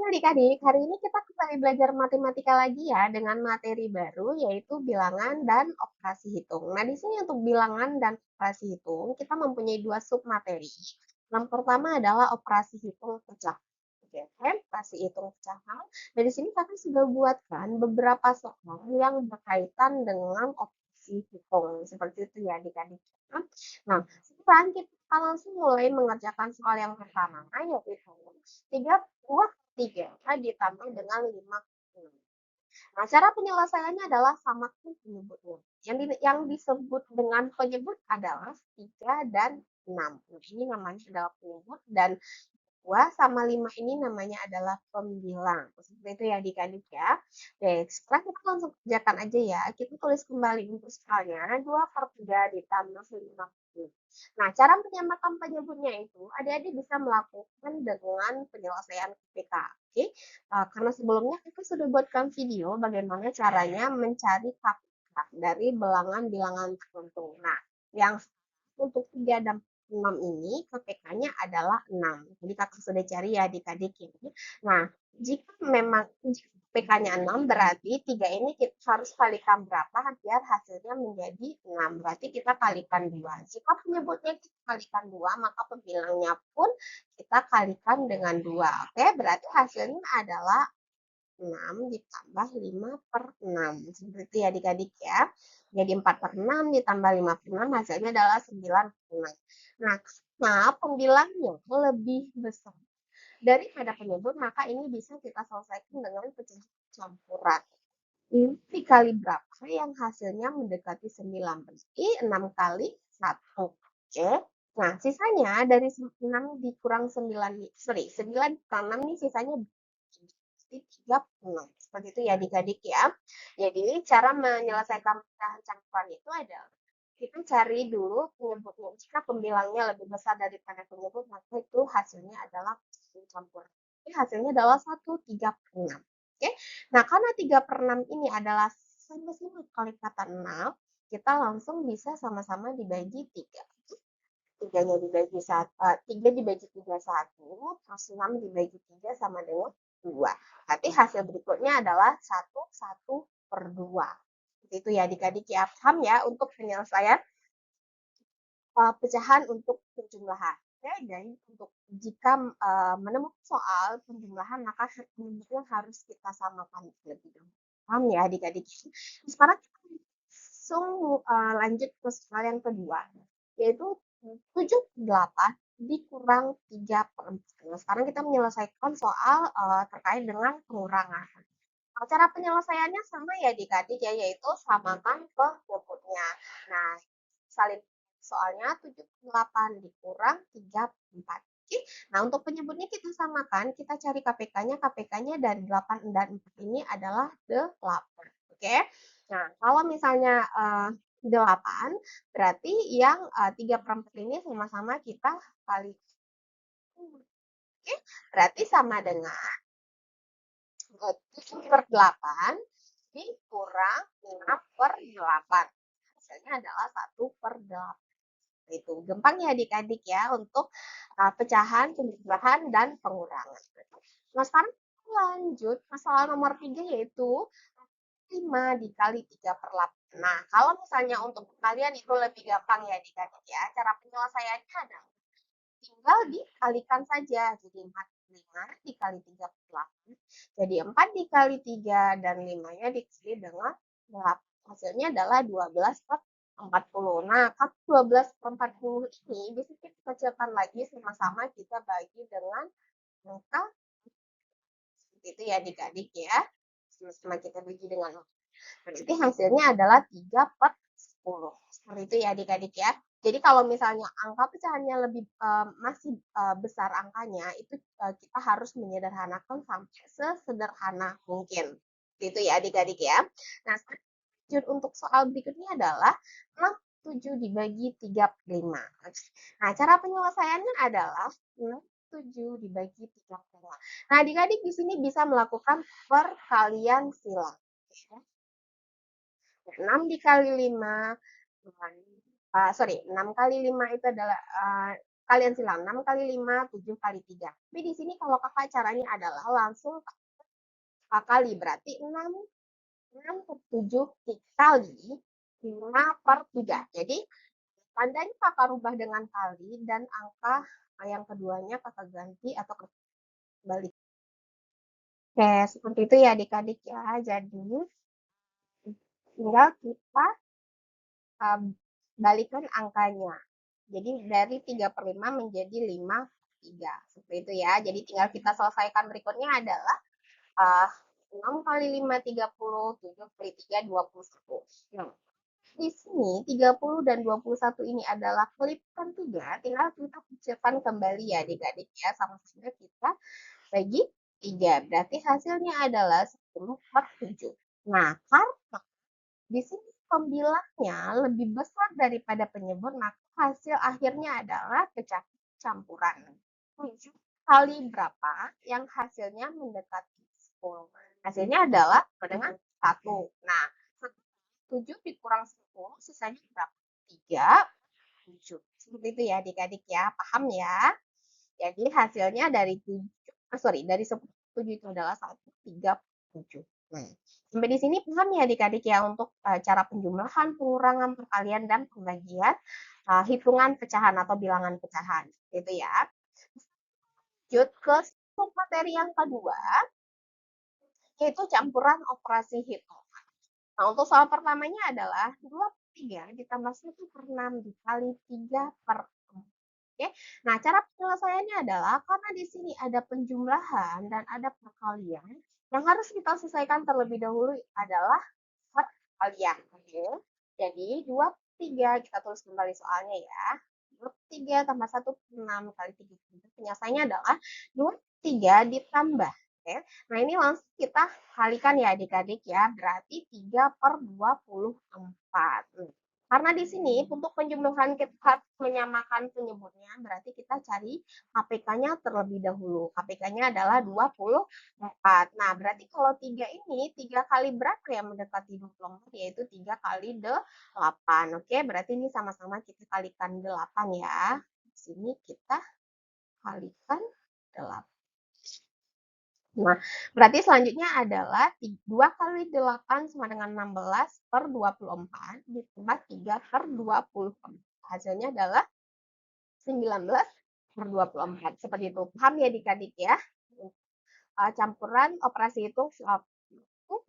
adik-adik, hari ini kita kembali belajar matematika lagi ya dengan materi baru yaitu bilangan dan operasi hitung. Nah, di sini untuk bilangan dan operasi hitung kita mempunyai dua sub materi. Yang pertama adalah operasi hitung pecahan. Oke, operasi hitung pecahan. Nah, di sini kakak sudah buatkan beberapa soal yang berkaitan dengan operasi hitung. Seperti itu ya adik-adik. Nah, sekarang kita akan langsung mulai mengerjakan soal yang pertama, yaitu 3 ditambah dengan 5. Nah, cara penyelesaiannya adalah samakan penyebutnya. Yang disebut dengan penyebut adalah 3 dan 6. Nah, ini namanya adalah penyebut dan 2 sama 5 ini namanya adalah pembilang. Seperti itu ya adik-adik ya. Oke, sekarang kita langsung kerjakan aja ya. Kita tulis kembali untuk soalnya 2 per 3 ditambah 5. Nah, cara menyamakan penyebutnya itu adik-adik bisa melakukan dengan penyelesaian KPK. Oke, karena sebelumnya kita sudah buatkan video bagaimana caranya mencari KPK dari bilangan-bilangan tertentu. Nah, yang untuk 3 dan 6 ini KPK-nya adalah 6. Jadi kakak sudah cari ya adik-adik ini. Nah, jika memang KPK-nya 6 berarti 3 ini kita harus kalikan berapa biar hasilnya menjadi 6. Berarti kita kalikan 2. Jika penyebutnya kita kalikan 2, maka pembilangnya pun kita kalikan dengan 2. Oke, berarti hasilnya adalah 6 ditambah 5 per 6. Seperti adik-adik ya. Jadi 4 per 6 ditambah 5 per 6 hasilnya adalah 9 per 6. Nah, pembilangnya lebih besar daripada penyebut, maka ini bisa kita selesaikan dengan pecahan campuran. Ini dikali berapa yang hasilnya mendekati 9? Berarti 6 kali 1. Oke. Nah, sisanya dari 6 dikurang 9, 9 kurang 6 ini sisanya 36. Seperti itu ya adik-adik ya. Jadi cara menyelesaikan pecahan campuran itu adalah kita cari dulu penyebutnya. Jika pembilangnya lebih besar daripada penyebut, maka itu hasilnya adalah pecahan campuran. Jadi hasilnya adalah 1/3/6. Oke. Nah, karena 3/6 ini adalah sama-sama kali kata 6, kita langsung bisa sama-sama dibagi 3. 3-nya dibagi 3 dibagi 3 1, terus 6 dibagi 3 sama dengan 2. Tapi hasil berikutnya adalah 1 per 2. Itu ya adik-adik ya. Paham ya untuk penyelesaian pecahan untuk penjumlahan. Oke, jadi untuk jika menemukan soal penjumlahan maka penyebutnya harus kita samakan terlebih dahulu. Paham ya adik-adik? Sekarang kita langsung lanjut ke soal yang kedua, yaitu 78 dikurang 3 per 4. Nah, sekarang kita menyelesaikan soal terkait dengan pengurangan. Nah, cara penyelesaiannya sama ya adik-adik ya, yaitu samakan penyebutnya. Nah, salin soalnya 78 dikurang 3 per 4. Oke. Nah, untuk penyebutnya kita samakan, kita cari KPK-nya. KPK-nya dari 8 dan 4 ini adalah 8. Oke. Nah, kalau misalnya 8, berarti yang 3 per 4 ini sama-sama kita kali. Oke, berarti sama dengan 7 per 8 dikurang 5 per 8. Hasilnya adalah 1 per 8. Itu gampang ya adik-adik ya untuk pecahan, penjumlahan, dan pengurangan. Nah, sekarang lanjut masalah nomor 3 yaitu 5 dikali 3 per 8. Nah, kalau misalnya untuk kalian itu lebih gampang ya adik-adik ya. Cara penyelesaiannya adalah tinggal dikalikan saja. Jadi 5 dikali 3 per 8. Jadi 4 dikali 3 dan 5-nya dikali dengan 8. Hasilnya adalah 12 per 40. Nah, kalau 12 per 40 ini bisa kita kecilkan lagi sama-sama kita bagi dengan angka seperti itu ya adik-adik ya. Sama-sama kita bagi dengan berarti hasilnya adalah 3 per 10. Seperti itu ya adik-adik ya. Jadi kalau misalnya angka pecahannya lebih masih besar angkanya, itu kita harus menyederhanakan sampai sesederhana mungkin. Itu ya adik-adik ya. Nah, untuk soal berikutnya adalah 7 dibagi 3 per 5. Nah, cara penyelesaiannya adalah 7 dibagi 3 per 5. Nah, adik-adik di sini bisa melakukan perkalian silang. 6 dikali 5, 6 kali 5 itu adalah kalian silang 6 kali 5, 7 kali 3. Tapi di sini kalau kakak caranya adalah langsung kali, berarti 6 per 7 kali 5 per 3. Jadi tandanya kakak rubah dengan kali dan angka yang keduanya kakak ganti atau kembali. Oke, seperti itu ya adik-adik ya. Jadi tinggal kita um, balikan angkanya. Jadi dari 3/5 menjadi 5/3. Seperti itu ya. Jadi tinggal kita selesaikan berikutnya adalah uh, 6 kali 5, 30, 7 kali 3, 21. Nah, di sini 30 dan 21 ini adalah kelipatan 3, tinggal kita kecilkan kembali ya adik-adik ya. Sama-sama kita bagi 3. Berarti hasilnya adalah 10/7. Nah, karena di sini pembilangnya lebih besar daripada penyebut, maka hasil akhirnya adalah campuran. 7 kali berapa yang hasilnya mendekati 10. Hasilnya adalah dengan 1. Nah, 7 dikurang 10, sisanya berapa? 3, 7. Seperti itu ya adik-adik ya, paham ya? Jadi hasilnya dari 7 itu adalah 137. Nah, sampai di sini paham ya adik-adik ya untuk cara penjumlahan, pengurangan, perkalian, dan pembagian hitungan pecahan atau bilangan pecahan. Itu ya. Lanjut ke materi yang kedua, yaitu campuran operasi hitung. Nah, untuk soal pertamanya adalah 2/3 ditambah 1/6 dikali 3/4. Oke. Nah, cara penyelesaiannya adalah karena di sini ada penjumlahan dan ada perkalian, yang harus kita selesaikan terlebih dahulu adalah perkalian. Oke. Jadi 2/3 kita tulis kembali soalnya ya. 2/3 tambah 1/6 kali 3. Penyelesaiannya adalah 2/3 ditambah. Oke. Nah, ini langsung kita kalikan ya adik-adik ya. Berarti 3/24. Karena di sini untuk penjumlahan kita harus menyamakan penyebutnya, berarti kita cari KPK-nya terlebih dahulu. KPK-nya adalah 24. Nah, berarti kalau 3 ini, 3 kali berapa yang mendekati 24? Yaitu 3 kali 8. Oke, berarti ini sama-sama kita kalikan 8 ya. Di sini kita kalikan 8. Nah, berarti selanjutnya adalah 2 kali 8 sama dengan 16/24 ditambah 3/24. Hasilnya adalah 19/24. Seperti itu. Paham ya adik-adik ya? Campuran operasi itu soal.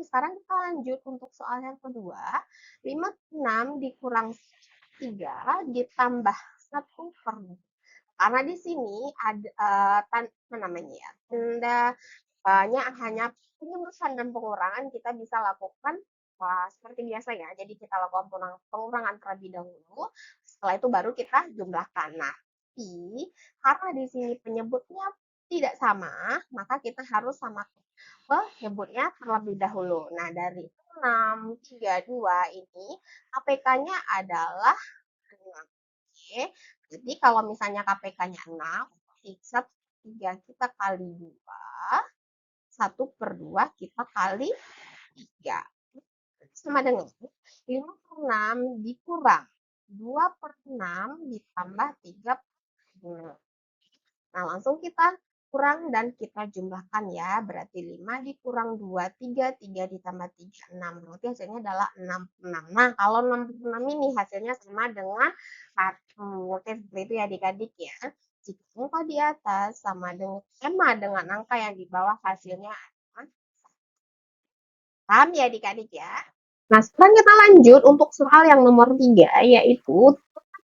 Sekarang kita lanjut untuk soal yang kedua. 56 dikurang 3 ditambah 1/2. Karena di sini ada namanya ya, tanda hanya penyusunan dan pengurangan kita bisa lakukan seperti biasa ya. Jadi kita lakukan pengurangan terlebih dahulu, setelah itu baru kita jumlahkan. Nah, tapi karena di sini penyebutnya tidak sama, maka kita harus samakan penyebutnya terlebih dahulu. Nah, dari 6, 3, 2 ini APK-/nya adalah 6. Oke. Jadi kalau misalnya KPK-nya 6, 3 kita kali 2, 1/2 kita kali 3. Sama dengan 5/6 dikurang 2/6 ditambah 3/6. Nah, langsung kita kurang dan kita jumlahkan ya. Berarti 5 dikurang 2, 3 ditambah 3, 6. Berarti hasilnya adalah 66. Nah, kalau 66 ini hasilnya sama dengan 1. Oke, seperti itu ya adik-adik ya. Jika angka di atas sama dengan angka yang di bawah, hasilnya adalah 1. Paham ya adik-adik ya? Nah, sekarang kita lanjut untuk soal yang nomor 3, yaitu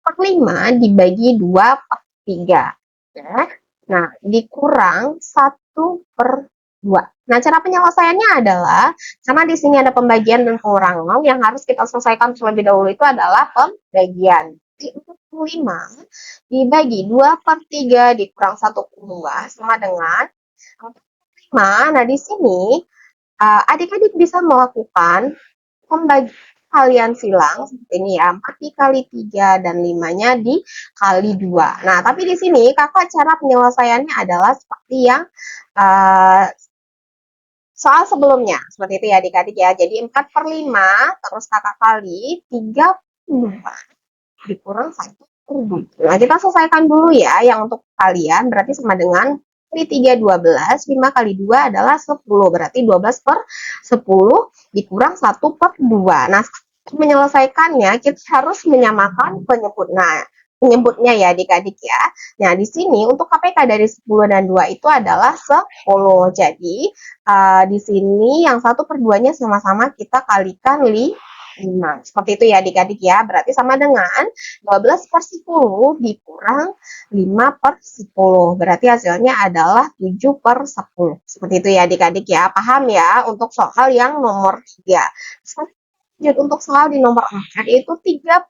4/5 dibagi 2/3. Ya. Nah, dikurang 1/2. Nah, cara penyelesaiannya adalah, karena di sini ada pembagian dan pengurangan, yang harus kita selesaikan terlebih dahulu itu adalah pembagian. Jadi 45 dibagi 2/3 dikurang 1/2 sama dengan 4/5. Nah, di sini adik-adik bisa melakukan pembagian kalian silang seperti ini ya, 4 dikali 3 dan 5-nya dikali 2. Nah, tapi di sini kakak cara penyelesaiannya adalah seperti yang soal sebelumnya. Seperti itu ya adik-adik ya. Jadi 4/5 terus kakak kali 32 dikurang 1/2. Nah, kita selesaikan dulu ya yang untuk kalian, berarti sama dengan kali 3, 12, 5 kali 2 adalah 10, berarti 12 per 10 dikurang 1 per 2. Nah, menyelesaikannya kita harus menyamakan penyebut. Nah, penyebutnya ya adik-adik ya. Nah, di sini untuk KPK dari 10 dan 2 itu adalah 10. Jadi, di sini yang 1 per 2-nya sama-sama kita kalikan 5. Seperti itu ya adik-adik ya. Berarti sama dengan 12 per 10 dikurang 5 per 10. Berarti hasilnya adalah 7 per 10. Seperti itu ya adik-adik ya. Paham ya untuk soal yang nomor 3. Lanjut untuk soal di nomor 4 itu 3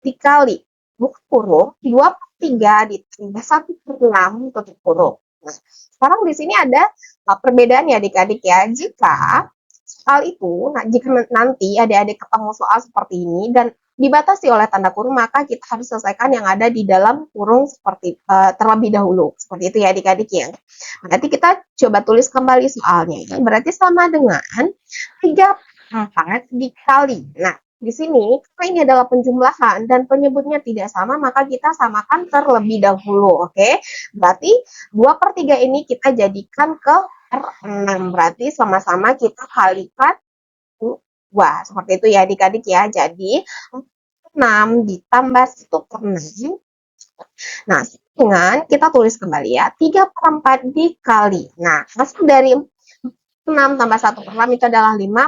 dikali buka kurung 2 per 3 ditambah 1 per 6 tutup kurung. Nah, sekarang di sini ada perbedaan ya adik-adik ya. Jika soal itu, nah jika nanti adik-adik ketemu soal seperti ini dan dibatasi oleh tanda kurung, maka kita harus selesaikan yang ada di dalam kurung seperti terlebih dahulu. Seperti itu ya adik-adik ya. Nanti kita coba tulis kembali soalnya. Berarti sama dengan 3/4 dikali. Nah, di sini karena ini adalah penjumlahan dan penyebutnya tidak sama, maka kita samakan terlebih dahulu. Oke, berarti 2/3 ini kita jadikan ke per 6. Berarti sama-sama kita kalikan 2. Seperti itu ya adik-adik ya. Jadi 6 ditambah 1 per 6. Nah, dengan kita tulis kembali ya, 3/4 dikali. Nah, hasil dari 6 tambah 1 per 6 itu adalah 5.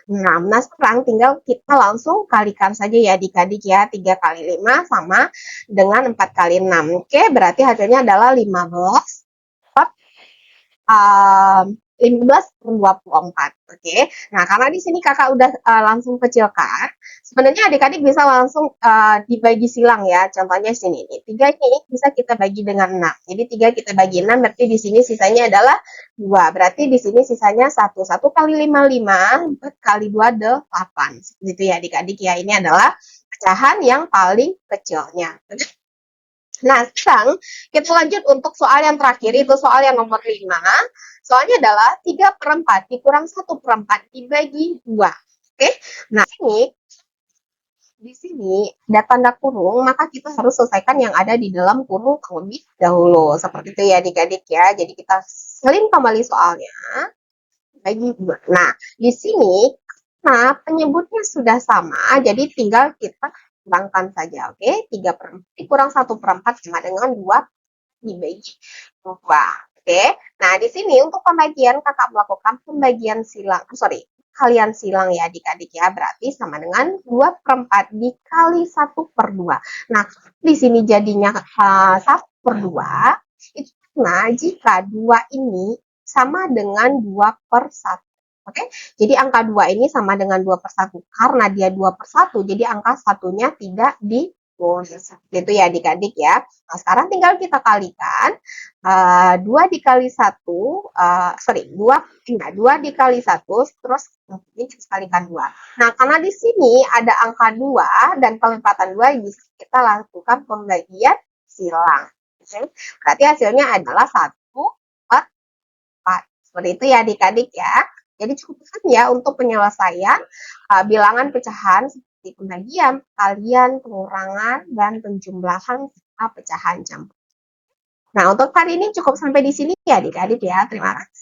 6. Nah, sekarang tinggal kita langsung kalikan saja ya adik-adik ya. 3 kali 5 sama dengan 4 kali 6. Oke, berarti hasilnya adalah 15 15 per 24. Oke. Nah, karena di sini kakak udah langsung kecilkan, sebenarnya adik-adik bisa langsung dibagi silang ya. Contohnya sini nih. 3 ini bisa kita bagi dengan 6. Jadi 3 kita bagi 6, berarti di sini sisanya adalah 2. Berarti di sini sisanya 1. 1 kali 5, 5. 4 kali 2, 8. Seperti itu ya adik-adik ya. Ini adalah pecahan yang paling kecilnya. Nah, sekarang kita lanjut untuk soal yang terakhir, itu soal yang nomor 5. Soalnya adalah 3/4 dikurang 1/4 dibagi 2. Oke, nah ini di sini ada tanda kurung, maka kita harus selesaikan yang ada di dalam kurung terlebih dahulu. Seperti itu ya adik-adik ya. Jadi kita selin kembali soalnya, bagi 2. Nah, di sini nah penyebutnya sudah sama, jadi tinggal kita kurangkan saja, oke? 3/4 dikurang 1/4 sama dengan 2 dibagi 2. Oke. Nah, di sini untuk pembagian kakak melakukan pembagian silang, kalian silang ya adik-adik ya, berarti sama dengan 2/4 dikali 1/2. Nah, di sini jadinya 1/2, itu karena jika 2 ini sama dengan 2/1. Oke, jadi angka 2 ini sama dengan 2/1. Karena dia 2/1, jadi angka satunya tidak ditulis. Itu ya adik-adik ya. Nah, sekarang tinggal kita kalikan. 2 dikali 1, 2 dikali 1, terus ini kita kalikan 2. Nah, karena di sini ada angka 2 dan kelipatan 2, bisa kita lakukan pembagian silang. Berarti hasilnya adalah 1/4. Seperti itu ya adik-adik ya. Jadi cukup ya untuk penyelesaian bilangan pecahan seperti pembagian, kalian, pengurangan, dan penjumlahan serta pecahan campur. Nah, untuk hari ini cukup sampai di sini ya adik-adik ya. Terima kasih.